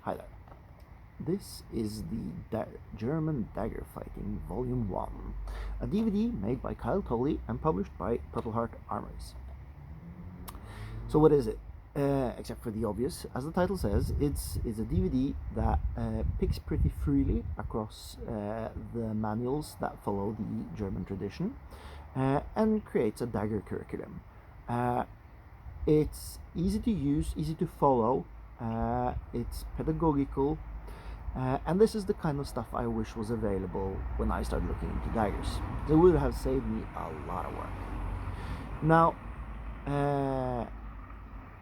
Hi there. This is the German Dagger Fighting Volume 1, a DVD made by Kyle Toelle and published by Purpleheart Armories. So what is it? Except for the obvious, as the title says, it's a DVD that picks pretty freely across the manuals that follow the German tradition and creates a Dagger curriculum. It's easy to use, easy to follow, it's pedagogical, and this is the kind of stuff I wish was available when I started looking into daggers. It would have saved me a lot of work. Now,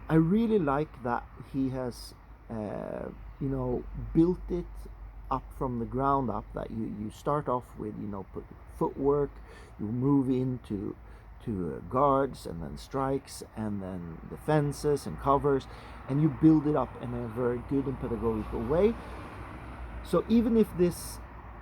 I really like that he has, built it up from the ground up, that you start off with, footwork, you move into guards and then strikes and then defenses and covers, and you build it up in a very good and pedagogical way. So even if this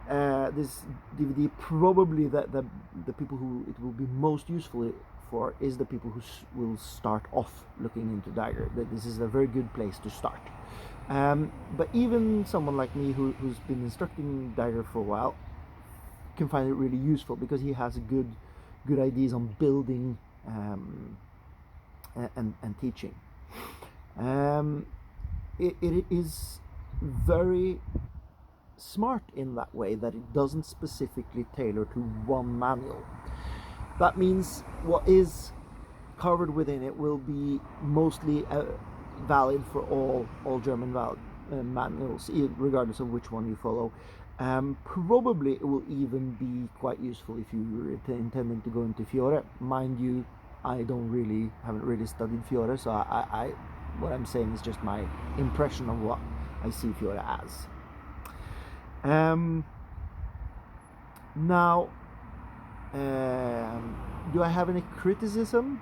DVD, probably the people who it will be most useful for is the people who will start off looking into Dagger. This is a very good place to start. But even someone like me who's been instructing Dagger for a while can find it really useful, because he has good ideas on building and teaching. It is very smart in that way that it doesn't specifically tailor to one manual. That means what is covered within it will be mostly valid for all German manuals, regardless of which one you follow. Probably it will even be quite useful if you're intending to go into Fiore. Mind you, I haven't really studied Fiore, so what I'm saying is just my impression of what I see Fiore as. Now, do I have any criticism?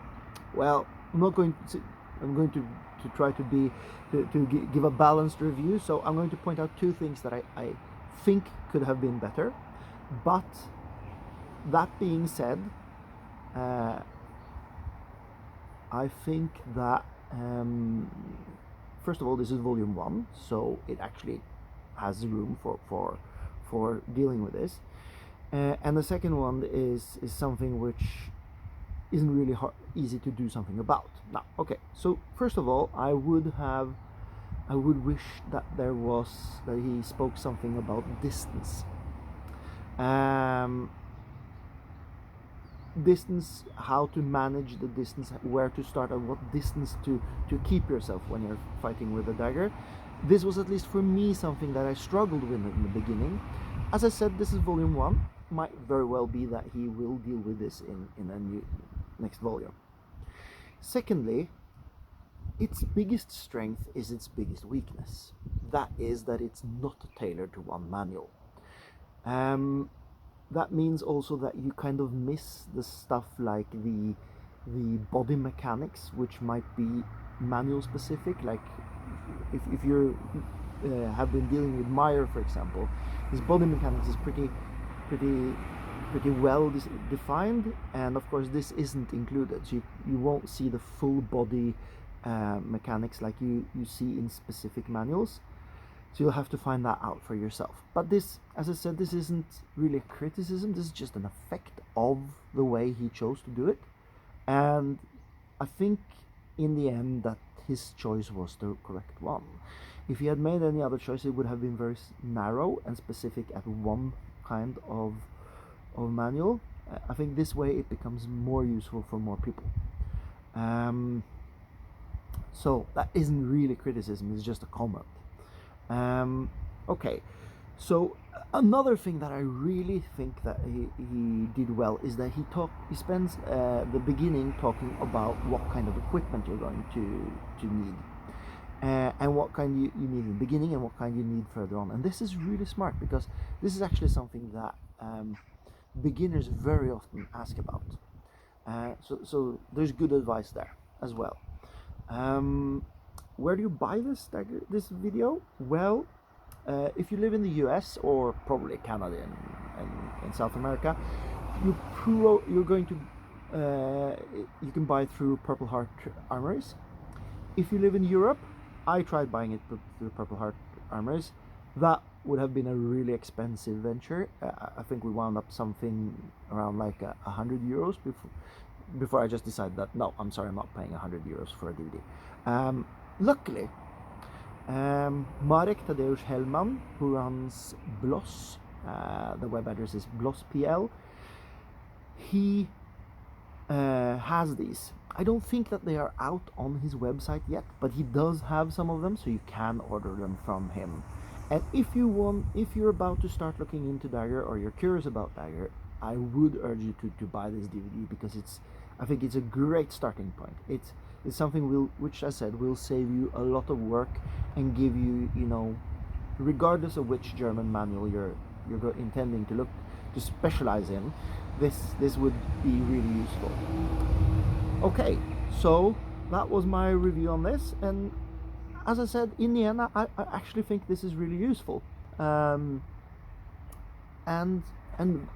Well, I'm going to try to give a balanced review. So I'm going to point out two things that I think could have been better. But that being said, I think that first of all, this is volume 1, so it actually has room for dealing with this. And the second one is something which isn't really easy to do something about. Now, okay, so first of all, I would wish that he spoke something about distance. Distance, how to manage the distance, where to start, and what distance to keep yourself when you're fighting with a dagger. This was, at least for me, something that I struggled with in the beginning. As I said, this is volume 1. Might very well be that he will deal with this in a new next volume. Secondly, its biggest strength is its biggest weakness. That is that it's not tailored to one manual. That means also that you kind of miss the stuff like the body mechanics, which might be manual specific. Like if you have been dealing with Meyer, for example, his body mechanics is pretty well defined, and of course this isn't included, so you won't see the full body mechanics like you see in specific manuals. So you'll have to find that out for yourself. But this, as I said, this isn't really a criticism. This is just an effect of the way he chose to do it. And I think in the end that his choice was the correct one. If he had made any other choice, it would have been very narrow and specific at one kind of manual. I think this way it becomes more useful for more people. So that isn't really criticism, it's just a comment. Okay, so another thing that I really think that he did well is that he spends the beginning talking about what kind of equipment you're going to need, and what kind you need in the beginning and what kind you need further on. And this is really smart, because this is actually something that beginners very often ask about. So there's good advice there as well. Where do you buy this video? Well, if you live in the US or probably Canada and South America, you're going to you can buy through Purpleheart Armories. If you live in Europe, I tried buying it through Purple Heart Armories. That would have been a really expensive venture. I think we wound up something around like €100 before I just decided that no, I'm sorry, I'm not paying €100 for a DVD. Luckily, Marek Tadeusz Hellman, who runs Bloss, the web address is Bloss.pl, he has these. I don't think that they are out on his website yet, but he does have some of them, so you can order them from him. And if you're about to start looking into Dagger, or you're curious about Dagger, I would urge you to buy this DVD, because I think it's a great starting point. It's something which I said will save you a lot of work and give you, regardless of which German manual you're intending to specialize in, this would be really useful. Okay, so that was my review on this, and as I said, in the end, I actually think this is really useful, and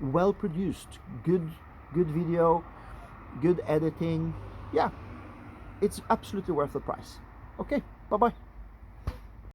well produced, good video, good editing. Yeah, it's absolutely worth the price. Okay, bye bye.